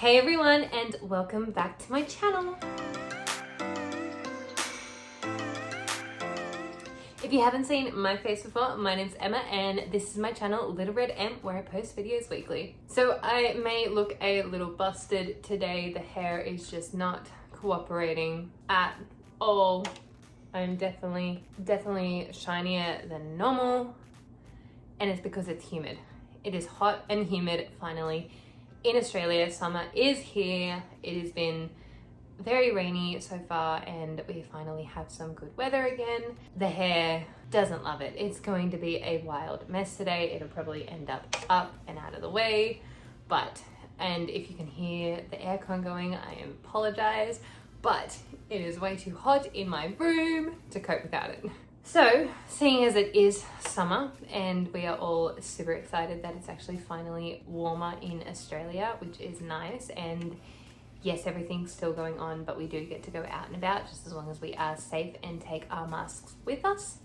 Hey everyone, and welcome back to my channel. If you haven't seen my face before, my name's Emma and this is my channel, Little Red M, where I post videos weekly. So I may look a little busted today. The hair is just not cooperating at all. I'm definitely shinier than normal, and it's because it's humid. It is hot and humid finally. In Australia, summer is here. It has been very rainy so far and we finally have some good weather again. The hair doesn't love it. It's going to be a wild mess today. It'll probably end up and out of the way. And if you can hear the aircon going, I apologize, but it is way too hot in my room to cope without it. So, seeing as it is summer and we are all super excited that it's actually finally warmer in Australia, which is nice, and yes, everything's still going on, but we do get to go out and about just as long as we are safe and take our masks with us.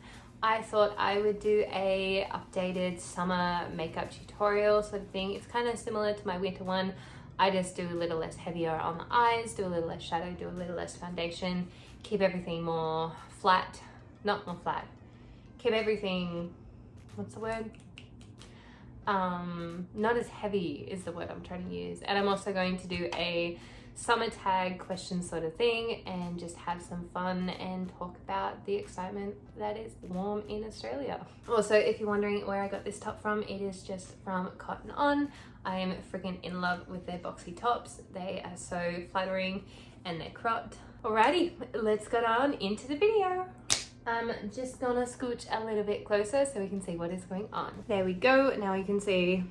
I thought I would do a updated summer makeup tutorial sort of thing. It's kind of similar to my winter one. I just do a little less heavier on the eyes, do a little less shadow, do a little less foundation, keep everything more flat. Not more flat. Keep everything, what's the word? Not as heavy is the word I'm trying to use. And I'm also going to do a summer tag question sort of thing and just have some fun and talk about the excitement that is warm in Australia. Also, if you're wondering where I got this top from, it is just from Cotton On. I am freaking in love with their boxy tops. They are so flattering and they're cropped. Alrighty, let's get on into the video. I'm just gonna scooch a little bit closer so we can see what is going on. There we go. Now you can see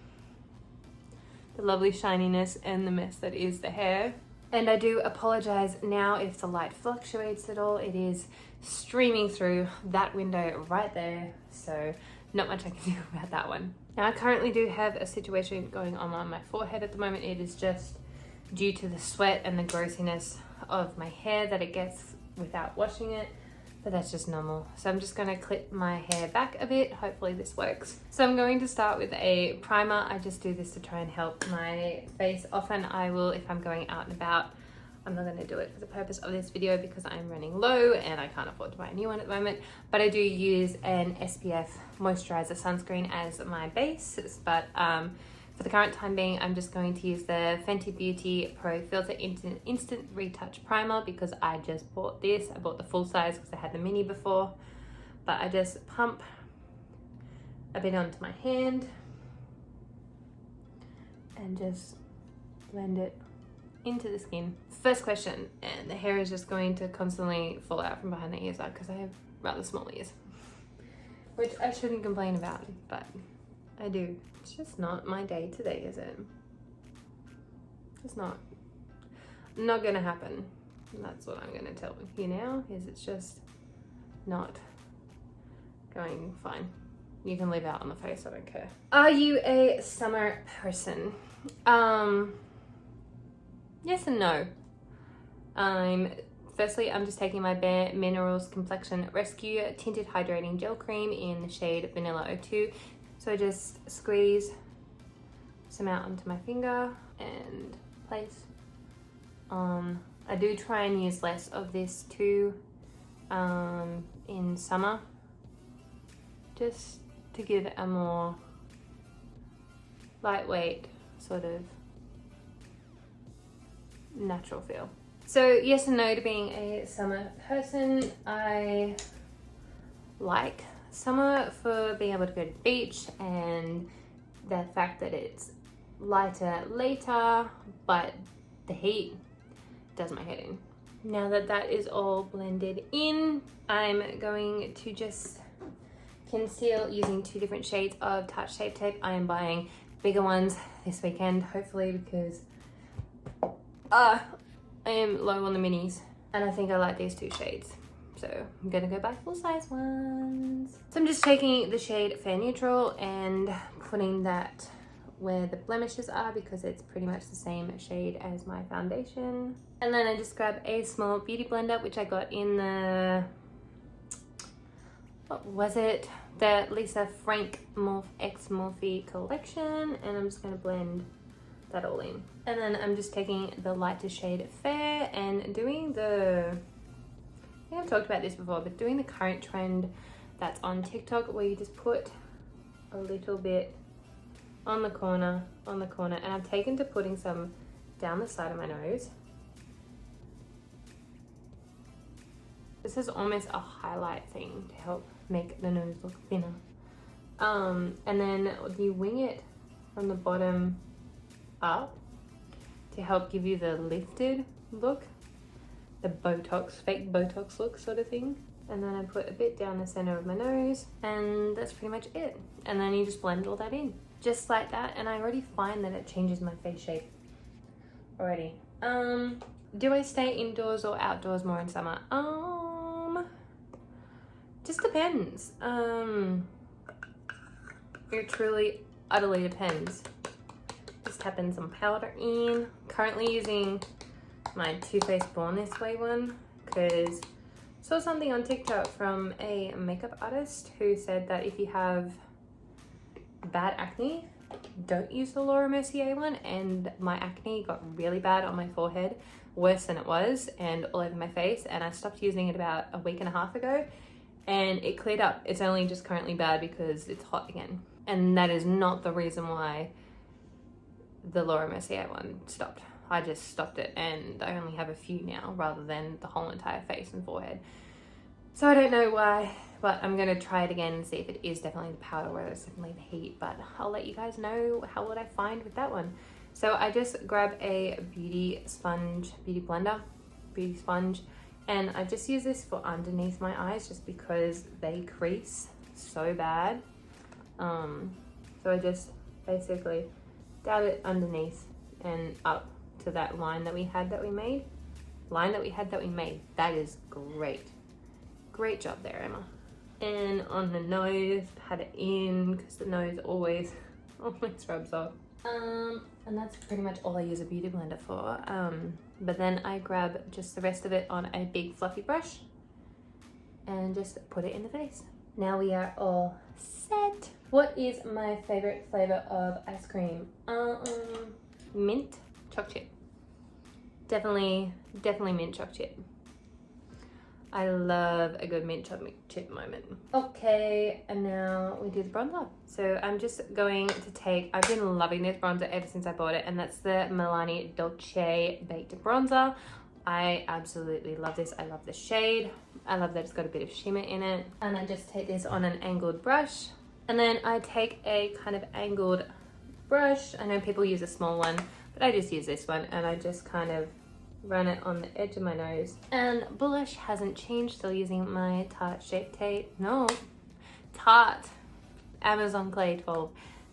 the lovely shininess and the mess that is the hair. And I do apologize now if the light fluctuates at all. It is streaming through that window right there, so not much I can do about that one. Now I currently do have a situation going on my forehead at the moment. It is just due to the sweat and the grossiness of my hair that it gets without washing it. But that's just normal. So I'm just gonna clip my hair back a bit. Hopefully this works. So I'm going to start with a primer. I just do this to try and help my face. Often I will, if I'm going out and about, I'm not gonna do it for the purpose of this video because I'm running low and I can't afford to buy a new one at the moment. But I do use an SPF moisturizer sunscreen as my base. But for the current time being, I'm just going to use the Fenty Beauty Pro Filter Instant Retouch Primer because I just bought this. I bought the full size because I had the mini before. But I just pump a bit onto my hand and just blend it into the skin. First question, and the hair is just going to constantly fall out from behind the ears because I have rather small ears, which I shouldn't complain about, but I do. It's just not my day today, is it? It's not gonna happen. That's what I'm gonna tell you now, is it's just not going fine. You can leave out on the face, I don't care. Are you a summer person? Yes and no. Firstly, I'm just taking my Bare Minerals Complexion Rescue Tinted Hydrating Gel Cream in the shade Vanilla 02. So I just squeeze some out onto my finger and place on. I do try and use less of this too in summer, just to give it a more lightweight sort of natural feel. So yes and no to being a summer person. I like summer for being able to go to the beach and the fact that it's lighter later, but the heat does my head in. Now that that is all blended in, I'm going to just conceal using two different shades of Touch Shape Tape. I am buying bigger ones this weekend, hopefully, because I am low on the minis and I think I like these two shades. So I'm gonna go buy full-size ones. So I'm just taking the shade Fair Neutral and putting that where the blemishes are because it's pretty much the same shade as my foundation. And then I just grab a small beauty blender, which I got in the, what was it? The Lisa Frank X Morphe collection. And I'm just gonna blend that all in. And then I'm just taking the lighter shade Fair and doing the, I think I've talked about this before, but doing the current trend that's on TikTok where you just put a little bit on the corner, and I've taken to putting some down the side of my nose. This is almost a highlight thing to help make the nose look thinner. And then you wing it from the bottom up to help give you the lifted look, the Botox, fake Botox look sort of thing. And then I put a bit down the center of my nose, and that's pretty much it. And then you just blend all that in, just like that. And I already find that it changes my face shape already. Do I stay indoors or outdoors more in summer? Just depends. It truly, utterly depends. Just tapping some powder in. Currently using my Too Faced Born This Way one because saw something on TikTok from a makeup artist who said that if you have bad acne, don't use the Laura Mercier one. And my acne got really bad on my forehead, worse than it was, and all over my face. And I stopped using it about a week and a half ago, and it cleared up. It's only just currently bad because it's hot again. And that is not the reason why the Laura Mercier one stopped. I just stopped it, and I only have a few now rather than the whole entire face and forehead. So I don't know why, but I'm gonna try it again and see if it is definitely the powder or it's definitely the heat, but I'll let you guys know how would I find with that one. So I just grab a beauty blender, and I just use this for underneath my eyes just because they crease so bad. So I just basically dab it underneath and up to that line that we made. That is great. Great job there, Emma. And on the nose, pat it in because the nose always rubs off. And that's pretty much all I use a beauty blender for. But then I grab just the rest of it on a big fluffy brush and just put it in the face. Now we are all set. What is my favorite flavor of ice cream? Mint choc chip. Definitely mint choc chip. I love a good mint choc chip moment. Okay, and now we do the bronzer. So I'm just going to take, I've been loving this bronzer ever since I bought it, and that's the Milani Dolce Baked Bronzer. I absolutely love this. I love the shade. I love that it's got a bit of shimmer in it. And I just take this on an angled brush, and then I take a kind of angled brush. I know people use a small one, but I just use this one, and I just kind of run it on the edge of my nose. And blush hasn't changed, still using my Tarte Amazon Clay 12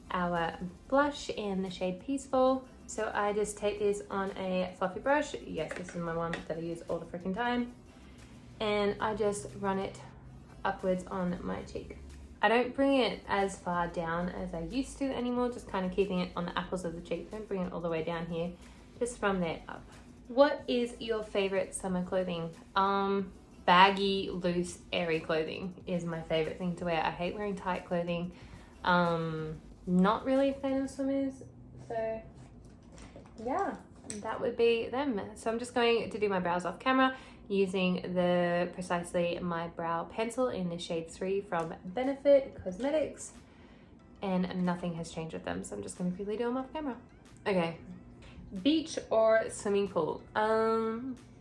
Hour blush in the shade Peaceful. So I just take this on a fluffy brush. Yes, this is my one that I use all the freaking time. And I just run it upwards on my cheek. I don't bring it as far down as I used to anymore, just kind of keeping it on the apples of the cheek. Don't bring it all the way down here, just from there up. What is your favorite summer clothing? Baggy, loose, airy clothing is my favorite thing to wear. I hate wearing tight clothing. Not really a fan of swimmers, so yeah, that would be them. So I'm just going to do my brows off camera using the Precisely My Brow pencil in the shade 3 from Benefit Cosmetics, and nothing has changed with them, so I'm just going to quickly do them off camera. Okay. Beach or swimming pool?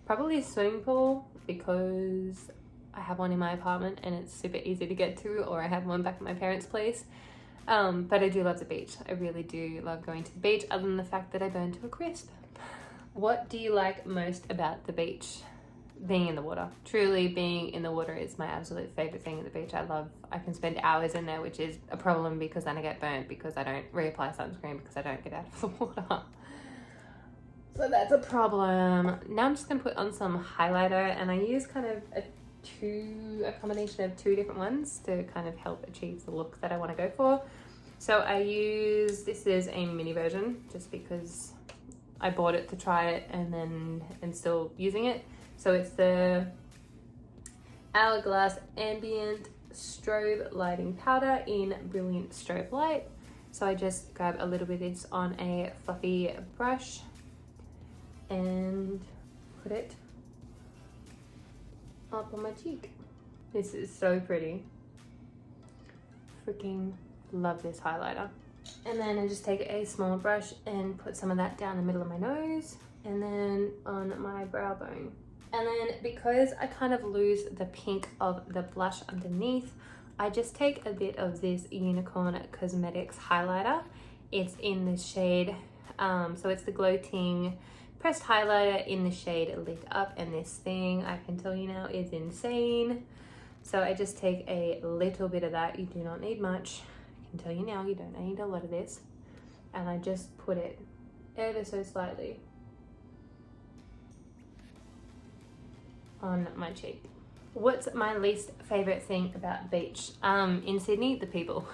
Probably a swimming pool because I have one in my apartment and it's super easy to get to, or I have one back at my parents' place. But I do love the beach. I really do love going to the beach, other than the fact that I burn to a crisp. What do you like most about the beach? Being in the water. Truly, being in the water is my absolute favorite thing at the beach. I can spend hours in there, which is a problem because then I get burnt because I don't reapply sunscreen because I don't get out of the water. So that's a problem. Now I'm just gonna put on some highlighter, and I use kind of a combination of two different ones to kind of help achieve the look that I want to go for. So I use, this is a mini version just because I bought it to try it and still using it. So it's the Hourglass Ambient Strobe Lighting Powder in Brilliant Strobe Light. So I just grab a little bit of this on a fluffy brush and put it up on my cheek. This is so pretty. Freaking love this highlighter. And then I just take a small brush and put some of that down the middle of my nose and then on my brow bone. And then because I kind of lose the pink of the blush underneath, I just take a bit of this Unicorn Cosmetics highlighter. It's in the shade, so it's the Glow Ting pressed highlighter in the shade Lit Up, and this thing, I can tell you now, is insane. So I just take a little bit of that. You do not need much. I can tell you now, you don't need a lot of this. And I just put it ever so slightly on my cheek. What's my least favorite thing about the beach? In Sydney, the people.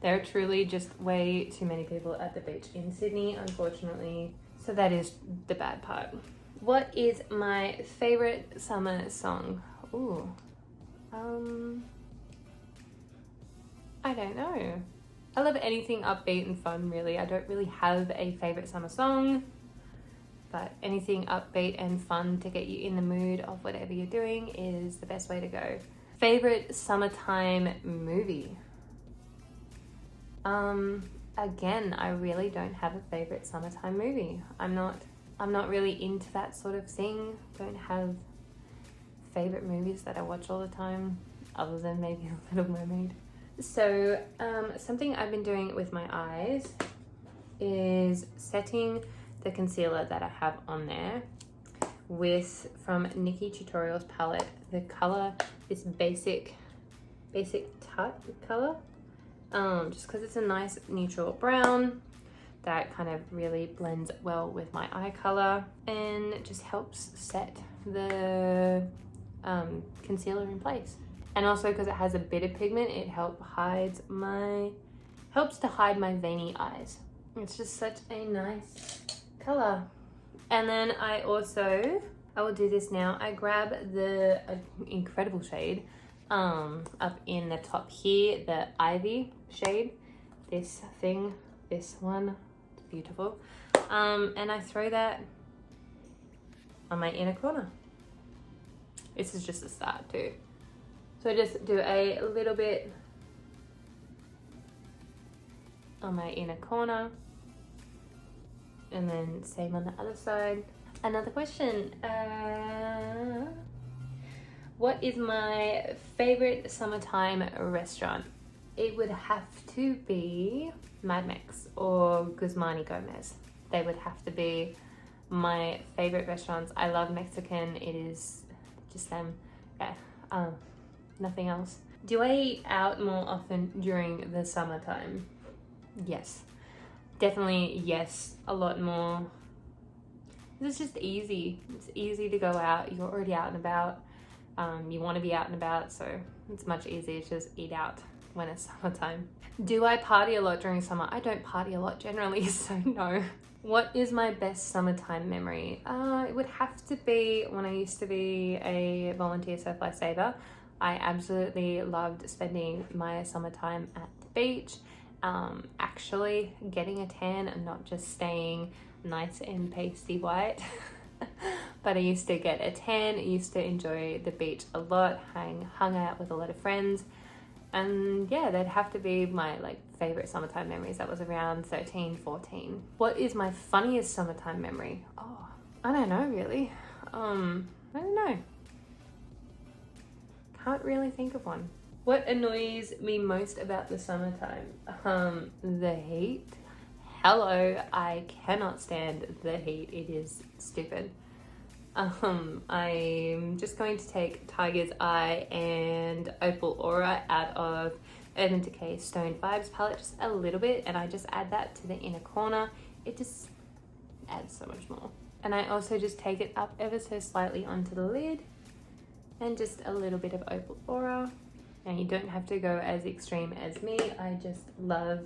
There are truly just way too many people at the beach in Sydney, unfortunately. So that is the bad part. What is my favorite summer song? Ooh. I don't know. I love anything upbeat and fun, really. I don't really have a favorite summer song, but anything upbeat and fun to get you in the mood of whatever you're doing is the best way to go. Favorite summertime movie? Again, I really don't have a favorite summertime movie. I'm not really into that sort of thing. Don't have favorite movies that I watch all the time, other than maybe Little Mermaid. So something I've been doing with my eyes is setting the concealer that I have on there with, from Nikki Tutorials palette, the color, this basic tut color, just because it's a nice neutral brown that kind of really blends well with my eye color and it just helps set the concealer in place. And also because it has a bit of pigment, it helps to hide my veiny eyes. It's just such a nice color. And then I will do this now. I grab the incredible shade up in the top here, the Ivy shade. This one, it's beautiful. And I throw that on my inner corner. This is just a start too. So I just do a little bit on my inner corner and then same on the other side. Another question, what is my favorite summertime restaurant? It would have to be Mad Mex or Guzmani Gomez. They would have to be my favorite restaurants. I love Mexican. It is just them. Yeah. Nothing else. Do I eat out more often during the summertime? Yes. Definitely yes, a lot more. It's just easy. It's easy to go out. You're already out and about. You want to be out and about, so it's much easier to just eat out when it's summertime. Do I party a lot during summer? I don't party a lot generally, so no. What is my best summertime memory? It would have to be when I used to be a volunteer surf lifesaver. I absolutely loved spending my summertime at the beach, actually getting a tan and not just staying nice and pasty white. But I used to get a tan, I used to enjoy the beach a lot, hung out with a lot of friends. And yeah, that'd have to be my favorite summertime memories. That was around 13, 14. What is my funniest summertime memory? Oh, I don't know really. I don't know. Can't really think of one. What annoys me most about the summertime? The heat. Hello, I cannot stand the heat. It is stupid. I'm just going to take Tiger's Eye and Opal Aura out of Urban Decay Stone Vibes palette, just a little bit, and I just add that to the inner corner. It just adds so much more. And I also just take it up ever so slightly onto the lid and just a little bit of Opal Aura. Now you don't have to go as extreme as me. I just love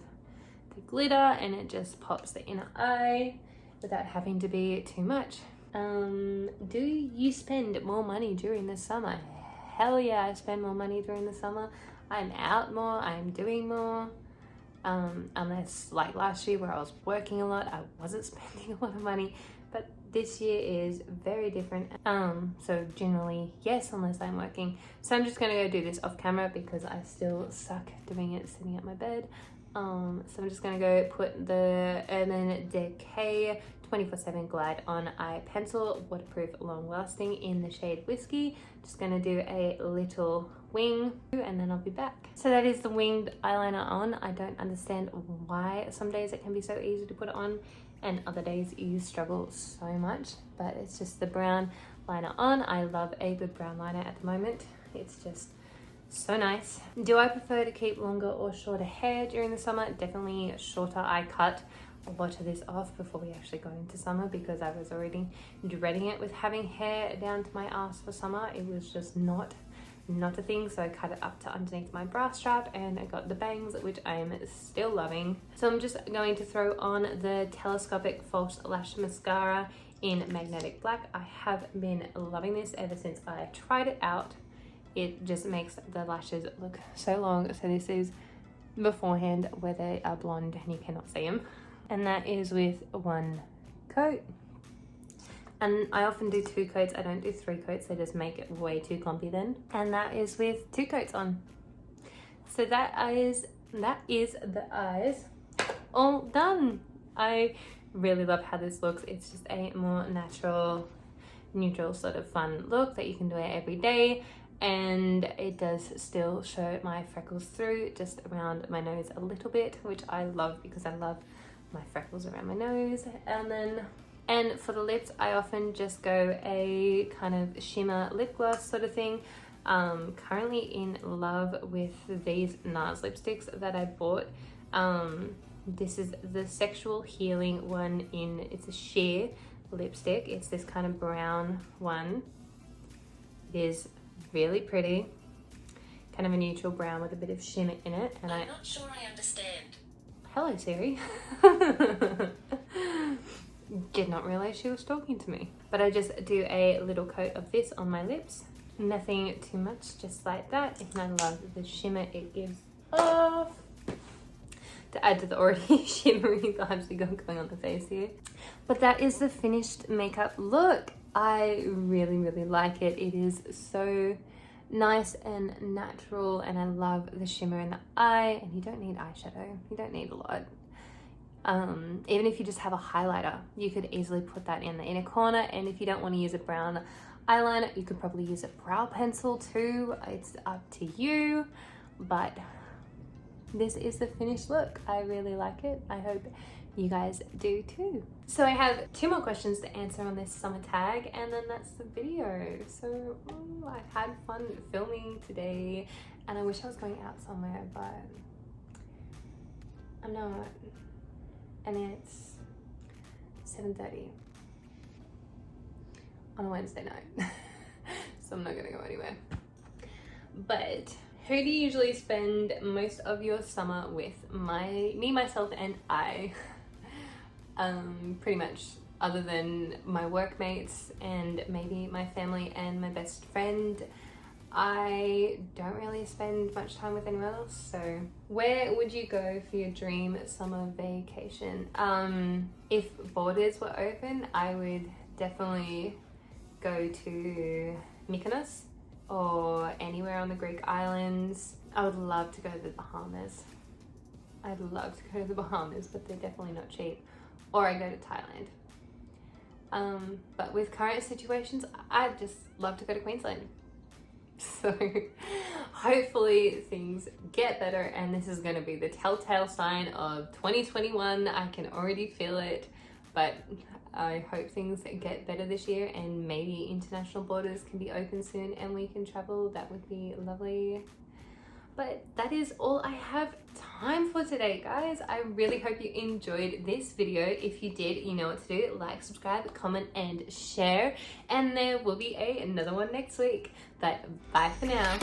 the glitter and it just pops the inner eye without having to be too much. Do you spend more money during the summer? Hell yeah, I spend more money during the summer. I'm out more, I'm doing more. unless like last year where I was working a lot, I wasn't spending a lot of money. But this year is very different. So generally, yes, unless I'm working. So I'm just gonna go do this off camera because I still suck doing it sitting at my bed. So I'm just gonna go put the Urban Decay 24/7 Glide On Eye Pencil, waterproof, long lasting, in the shade Whiskey. Just gonna do a little wing and then I'll be back. So that is the winged eyeliner on. I don't understand why some days it can be so easy to put it on and other days you struggle so much, but it's just the brown liner on. I love a good brown liner at the moment. It's just so nice. Do I prefer to keep longer or shorter hair during the summer? Definitely shorter. I cut a lot of this off before we actually got into summer because I was already dreading it with having hair down to my ass for summer. It was just not a thing, so I cut it up to underneath my bra strap and I got the bangs, which I am still loving. So I'm just going to throw on the Telescopic False Lash Mascara in Magnetic Black. I have been loving this ever since I tried it out. It just makes the lashes look so long. So this is beforehand where they are blonde and you cannot see them. And that is with one coat. And I often do 2 coats. I don't do 3 coats. They just make it way too clumpy then. And that is with 2 coats on. So that is the eyes all done. I really love how this looks. It's just a more natural, neutral sort of fun look that you can do it every day. And it does still show my freckles through just around my nose a little bit, which I love because I love my freckles around my nose. And for the lips, I often just go a kind of shimmer lip gloss sort of thing. Currently in love with these Nars lipsticks that I bought. This is the Sexual Healing one it's a sheer lipstick. It's this kind of brown one. It is really pretty. Kind of a neutral brown with a bit of shimmer in it. And I'm not sure I understand. Hello, Siri. Did not realize she was talking to me. But I just do a little coat of this on my lips. Nothing too much, just like that. And I love the shimmer it gives off. To add to the already shimmery vibes we got going on the face here. But that is the finished makeup look. I really, really like it. It is so nice and natural, and I love the shimmer in the eye. And you don't need eyeshadow. You don't need a lot. Even if you just have a highlighter, you could easily put that in the inner corner. And if you don't want to use a brown eyeliner, you could probably use a brow pencil too. It's up to you, but this is the finished look. I really like it. I hope you guys do too. So I have 2 more questions to answer on this summer tag, and then that's the video. So I've had fun filming today, and I wish I was going out somewhere, but I'm not. And it's 7:30 on a Wednesday night. So I'm not gonna go anywhere. But who do you usually spend most of your summer with? Me, myself, and I. Pretty much, other than my workmates and maybe my family and my best friend, I don't really spend much time with anyone else. So where would you go for your dream summer vacation? If borders were open, I would definitely go to Mykonos or anywhere on the Greek islands. I would love to go to the Bahamas. I'd love to go to the Bahamas, but they're definitely not cheap. Or I go to Thailand. But with current situations, I'd just love to go to Queensland. So hopefully things get better, and this is going to be the telltale sign of 2021. I can already feel it, but I hope things get better this year and maybe international borders can be open soon and we can travel. That would be lovely. But that is all I have time for today, guys. I really hope you enjoyed this video. If you did, you know what to do. Like, subscribe, comment, and share. And there will be another one next week. But bye for now.